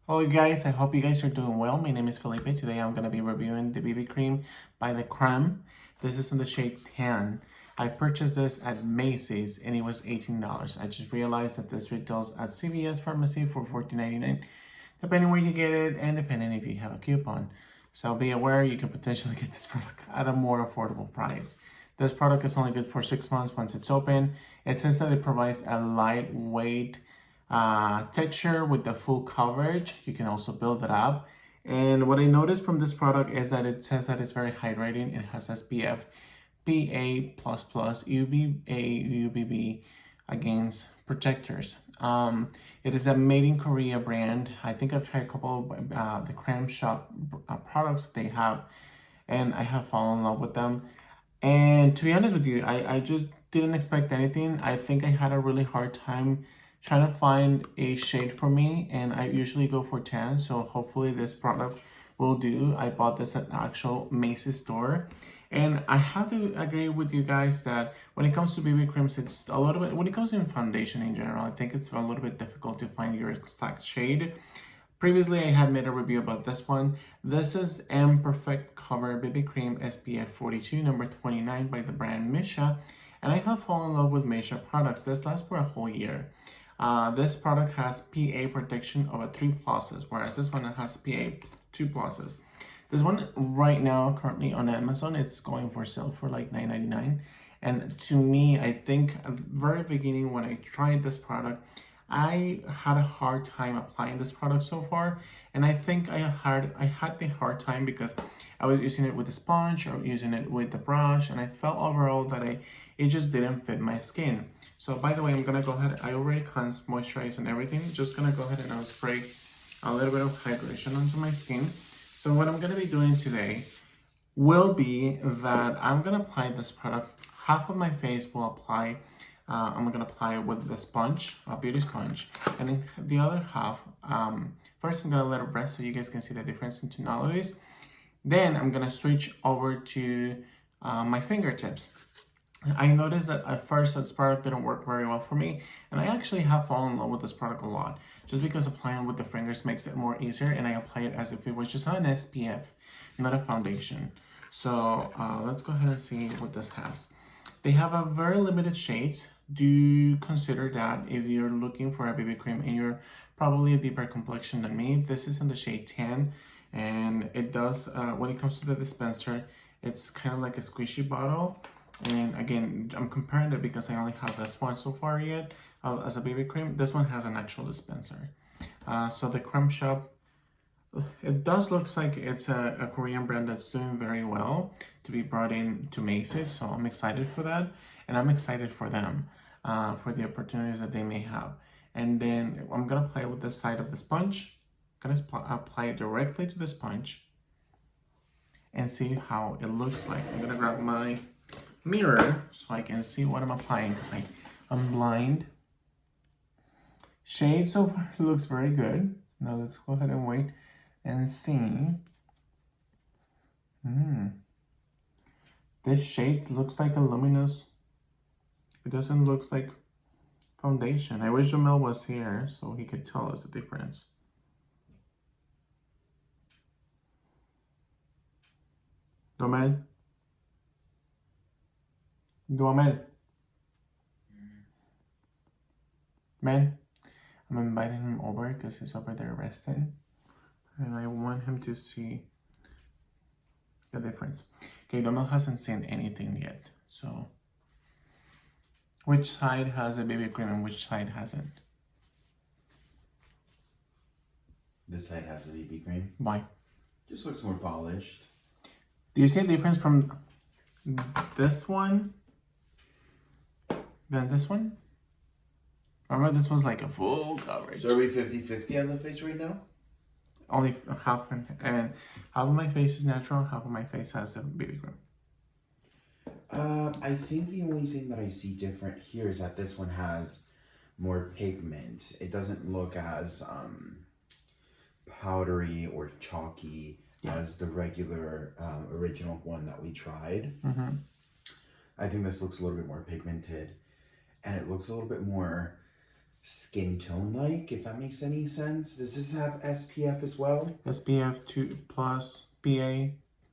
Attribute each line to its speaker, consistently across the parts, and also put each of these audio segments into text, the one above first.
Speaker 1: Hello guys, I hope you guys are doing well. My name is Felipe. Today I'm going to be reviewing the BB cream by the Creme. This is in the shade tan. I purchased this at Macy's and it was $18. I just realized that this retails at CVS Pharmacy for $14.99, depending where you get it and depending if you have a coupon. So be aware you can potentially get this product at a more affordable price. This product is only good for 6 months once it's open. It says that it provides a lightweight texture with the full coverage. You can also build it up. And what I noticed from this product is that it says that it's very hydrating. It has SPF, PA++, UVA, UVB against protectors. It is a made in Korea brand. I think I've tried a couple of the Creme Shop products that they have, and I have fallen in love with them. And to be honest with you, I just didn't expect anything. I think I had a really hard time trying to find a shade for me, and I usually go for tan, so hopefully this product will do. I bought this at the actual Macy's store, and I have to agree with you guys that when it comes to BB creams, it's a little bit, when it comes to foundation in general, I think it's a little bit difficult to find your exact shade. Previously, I had made a review about this one. This is M Perfect Cover BB Cream SPF 42, number 29 by the brand Misha. And I have fallen in love with Misha products. This lasts for a whole year. This product has PA protection over 3 pluses, whereas this one has PA 2 pluses. This one right now, currently on Amazon, it's going for sale for like $9.99. And to me, I think at the very beginning when I tried this product, I had a hard time applying this product so far, and I think I had the hard time because I was using it with a sponge or using it with the brush, and I felt overall that it just didn't fit my skin. So by the way, I'm gonna go ahead. I already cleansed, moisturized, and everything. Just gonna go ahead and I'll spray a little bit of hydration onto my skin. So what I'm gonna be doing today will be that I'm gonna apply this product. Half of my face will apply. I'm gonna apply it with the sponge, a beauty sponge, and then the other half. First, I'm gonna let it rest so you guys can see the difference in tonalities. Then I'm gonna switch over to my fingertips. I noticed that at first this product didn't work very well for me, and I actually have fallen in love with this product a lot, just because applying with the fingers makes it more easier, and I apply it as if it was just an SPF, not a foundation. So let's go ahead and see what this has. They have a very limited shades. Do consider that if you're looking for a BB cream and you're probably a deeper complexion than me. This is in the shade tan, and it does, when it comes to the dispenser, it's kind of like a squishy bottle. And again, I'm comparing it because I only have this one so far yet as a BB cream. This one has an actual dispenser. So the Creme Shop, it does look like it's a Korean brand that's doing very well to be brought in to Macy's. So I'm excited for that. And I'm excited for them, for the opportunities that they may have. And then I'm going to apply it with the side of the sponge. I'm going to apply it directly to the sponge and see how it looks like. I'm going to grab my mirror so I can see what I'm applying because I'm blind. Shade so far looks very good. Now let's go ahead and wait and see. This shade looks like a luminous. It doesn't look like foundation. I wish Jamel was here so he could tell us the difference. Domel? Domel? Man, I'm inviting him over because he's over there resting. And I want him to see the difference. Okay, Domel hasn't seen anything yet. So, which side has a BB cream and which side hasn't?
Speaker 2: This side has a BB cream.
Speaker 1: Why?
Speaker 2: Just looks more polished.
Speaker 1: Do you see a difference from this one than this one? Remember, this one's like a full coverage.
Speaker 2: So are we 50-50 on the face right now?
Speaker 1: Only half, and half of my face is natural, half of my face has a BB cream.
Speaker 2: I think the only thing that I see different here is that this one has more pigment. It doesn't look as powdery or chalky as the regular original one that we tried. I think this looks a little bit more pigmented, and it looks a little bit more skin tone like, if that makes any sense. Does this have SPF as well?
Speaker 1: SPF 2 plus PA.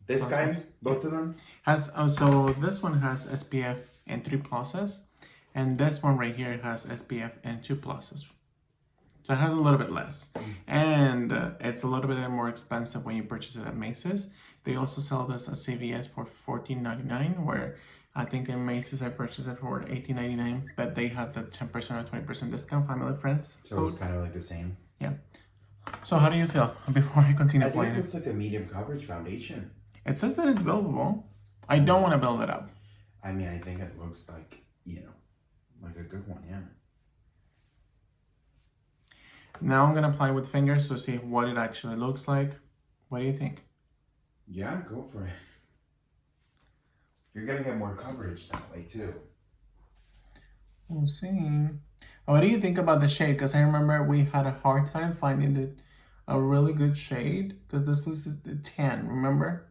Speaker 2: This guy,
Speaker 1: plus.
Speaker 2: both of them?
Speaker 1: Has so this one has SPF and 3 pluses, and this one right here has SPF and 2 pluses. So it has a little bit less, and it's a little bit more expensive when you purchase it at Macy's. They also sell this at CVS for $14.99, where I think in Macy's I purchased it for $18.99, but they have the 10% or 20% discount, family friends
Speaker 2: So
Speaker 1: code.
Speaker 2: it's kind of like the same.
Speaker 1: Yeah. So how do you feel before I continue
Speaker 2: I think
Speaker 1: playing
Speaker 2: it looks like a medium coverage foundation.
Speaker 1: It says that it's buildable. I don't want to build it up.
Speaker 2: I mean, I think it looks like, you know, like a good one, yeah.
Speaker 1: Now I'm going to apply with fingers to see what it actually looks like. What do you think?
Speaker 2: Yeah, go for it. You're going to get more coverage that way, too.
Speaker 1: We'll see. What do you think about the shade? Because I remember we had a hard time finding a really good shade. Because this was the tan, remember?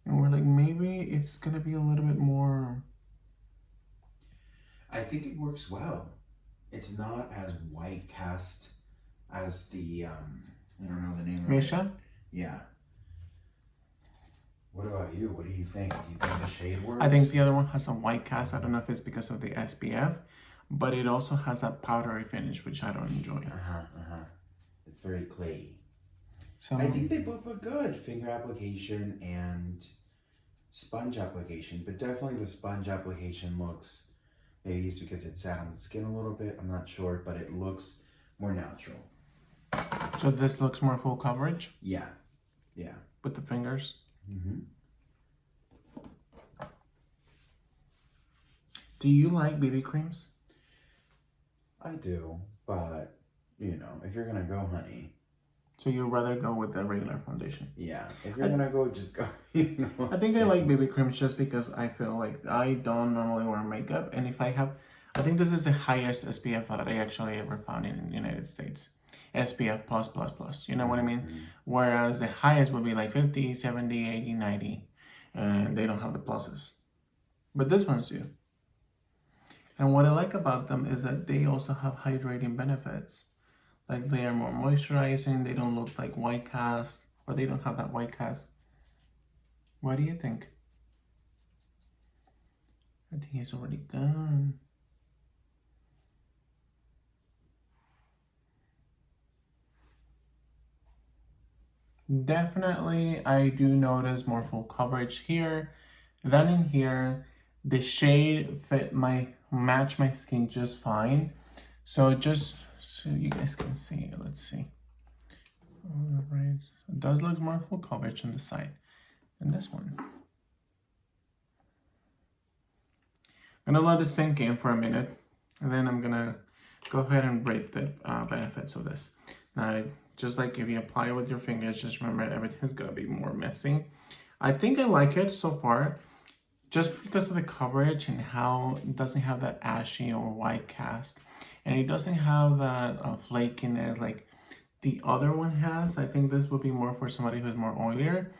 Speaker 1: And we're like, maybe it's going to be a little bit more...
Speaker 2: I think it works well. It's not as white cast as the, I don't know the name of it.
Speaker 1: Misha?
Speaker 2: Yeah. What about you? What do you think? Do you think the shade works?
Speaker 1: I think the other one has a white cast. I don't know if it's because of the SPF, but it also has that powdery finish, which I don't enjoy.
Speaker 2: It's very clayey.
Speaker 1: So
Speaker 2: I think they both look good. Finger application and sponge application, but definitely the sponge application looks, maybe it's because it sat on the skin a little bit, I'm not sure, but it looks more natural.
Speaker 1: So this looks more full coverage?
Speaker 2: Yeah. Yeah.
Speaker 1: With the fingers? Do you like BB creams?
Speaker 2: I do, but, you know, if you're gonna go, honey.
Speaker 1: So you'd rather go with the regular foundation?
Speaker 2: Yeah, if you're gonna go, just go. You know
Speaker 1: I think I like BB creams just because I feel like I don't normally wear makeup, and if I have, I think this is the highest SPF that I actually ever found in the United States. SPF plus plus plus, you know what I mean? Whereas the highest would be like 50, 70, 80, 90, and they don't have the pluses. But this ones do. And what I like about them is that they also have hydrating benefits. Like they are more moisturizing, they don't look like white cast, or they don't have that white cast. What do you think? I think it's already gone. Definitely, I do notice more full coverage here than in here. The shade match my skin just fine. So just so you guys can see, let's see. All right, it does look more full coverage on the side than this one. I'm gonna let it sink in for a minute, and then I'm gonna go ahead and rate the benefits of this. Now, just like if you apply it with your fingers, just remember everything's gonna be more messy. I think I like it so far, just because of the coverage and how it doesn't have that ashy or white cast, and it doesn't have that flakiness like the other one has. I think this would be more for somebody who's more oilier.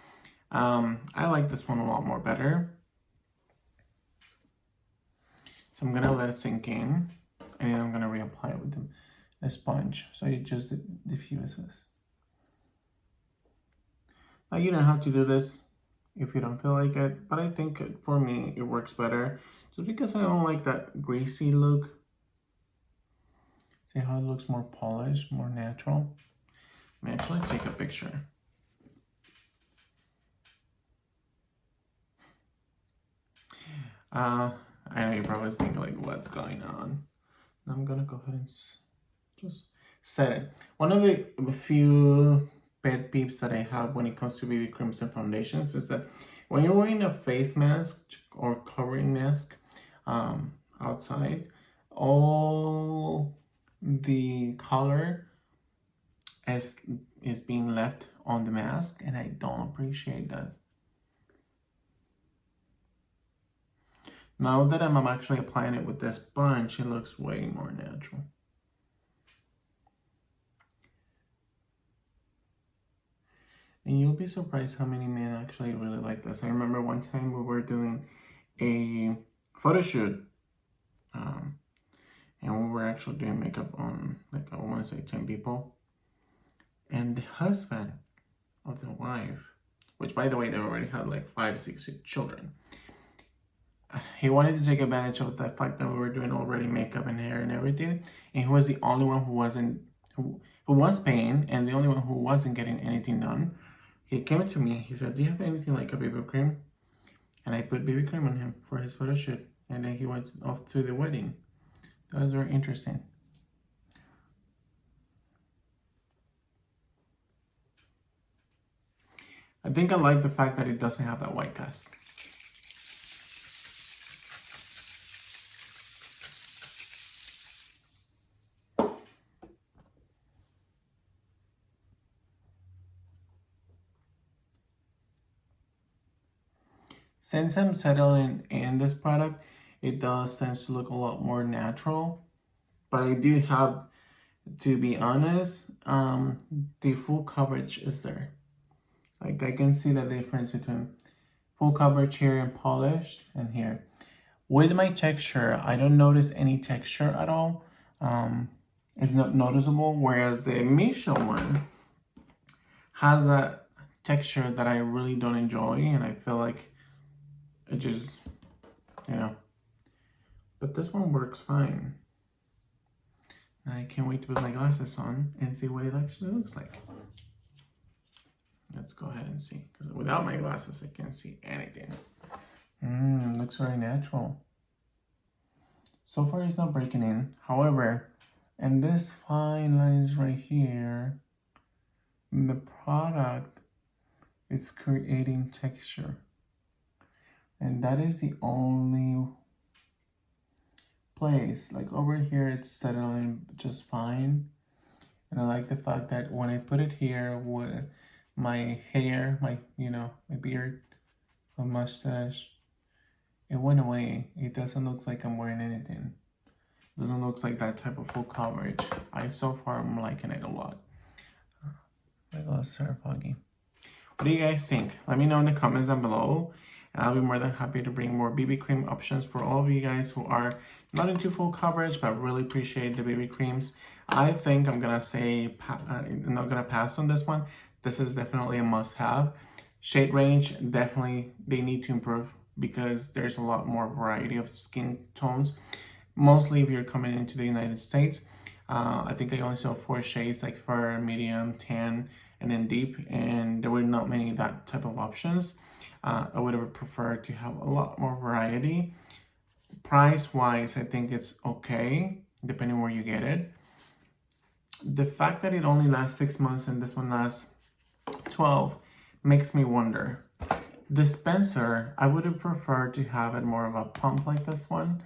Speaker 1: I like this one a lot more better. So I'm gonna let it sink in, and then I'm gonna reapply it with a sponge, so it just diffuses. Now you don't have to do this if you don't feel like it, but I think for me it works better, just because I don't like that greasy look. See how it looks more polished, more natural? Let me actually take a picture. I know you're probably thinking like, what's going on? I'm gonna go ahead and just set it. One of the few pet peeves that I have when it comes to BB creams and foundations is that when you're wearing a face mask or covering mask outside, all the color is being left on the mask, and I don't appreciate that. Now that I'm actually applying it with this sponge, it looks way more natural. And you'll be surprised how many men actually really like this. I remember one time we were doing a photo shoot. and we were actually doing makeup on, like, I want to say 10 people. And the husband of the wife, which by the way, they already had like 5, 6 children, he wanted to take advantage of the fact that we were doing already makeup and hair and everything, and he was the only one who wasn't, who was paying, and the only one who wasn't getting anything done. He came to me, he said, do you have anything like a BB cream? And I put BB cream on him for his photo shoot, and then he went off to the wedding. That was very interesting. I think I like the fact that it doesn't have that white cast. Since I'm settling in this product, it does tend to look a lot more natural. But I do have to be honest, the full coverage is there. Like, I can see the difference between full coverage here and polished and here. With my texture, I don't notice any texture at all. It's not noticeable, whereas the Misha one has a texture that I really don't enjoy, and I feel like it just, you know. But this one works fine. I can't wait to put my glasses on and see what it actually looks like. Let's go ahead and see, because without my glasses, I can't see anything. Looks very natural. So far, it's not breaking in. However, and this fine lines right here, the product is creating texture. And that is the only place. Like over here, it's settling just fine. And I like the fact that when I put it here with my hair, my beard, my mustache, it went away. It doesn't look like I'm wearing anything. It doesn't look like that type of full coverage. So far I'm liking it a lot. My glasses are foggy. What do you guys think? Let me know in the comments down below. And I'll be more than happy to bring more BB cream options for all of you guys who are not into full coverage but really appreciate the BB creams. I think I'm gonna say I'm not gonna pass on this one. This is definitely a must-have. Shade range, definitely they need to improve because there's a lot more variety of skin tones. Mostly if you're coming into the United States. I think I only saw 4 shades, like fair, medium, tan, and then deep, and there were not many that type of options. I would have preferred to have a lot more variety. Price-wise, I think it's okay, depending where you get it. The fact that it only lasts 6 months and this one lasts 12 makes me wonder. Dispenser, I would have preferred to have it more of a pump like this one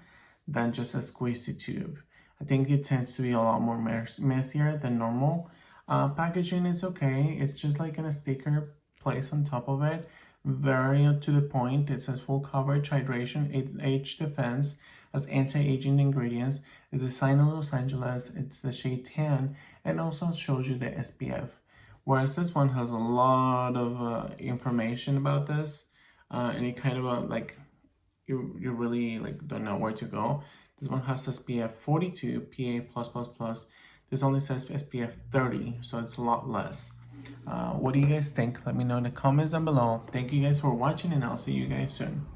Speaker 1: than just a squeezy tube. I think it tends to be a lot more messier than normal. Packaging is okay. It's just like in a sticker placed on top of it. Very to the point. It says full coverage, hydration, age defense, has anti-aging ingredients. It's designed in Los Angeles. It's the shade tan, and also shows you the SPF. Whereas this one has a lot of information about this, and it kind of like you really like don't know where to go. This one has SPF 42 PA+++. This only says SPF 30, so it's a lot less. What do you guys think? Let me know in the comments down below. Thank you guys for watching, and I'll see you guys soon.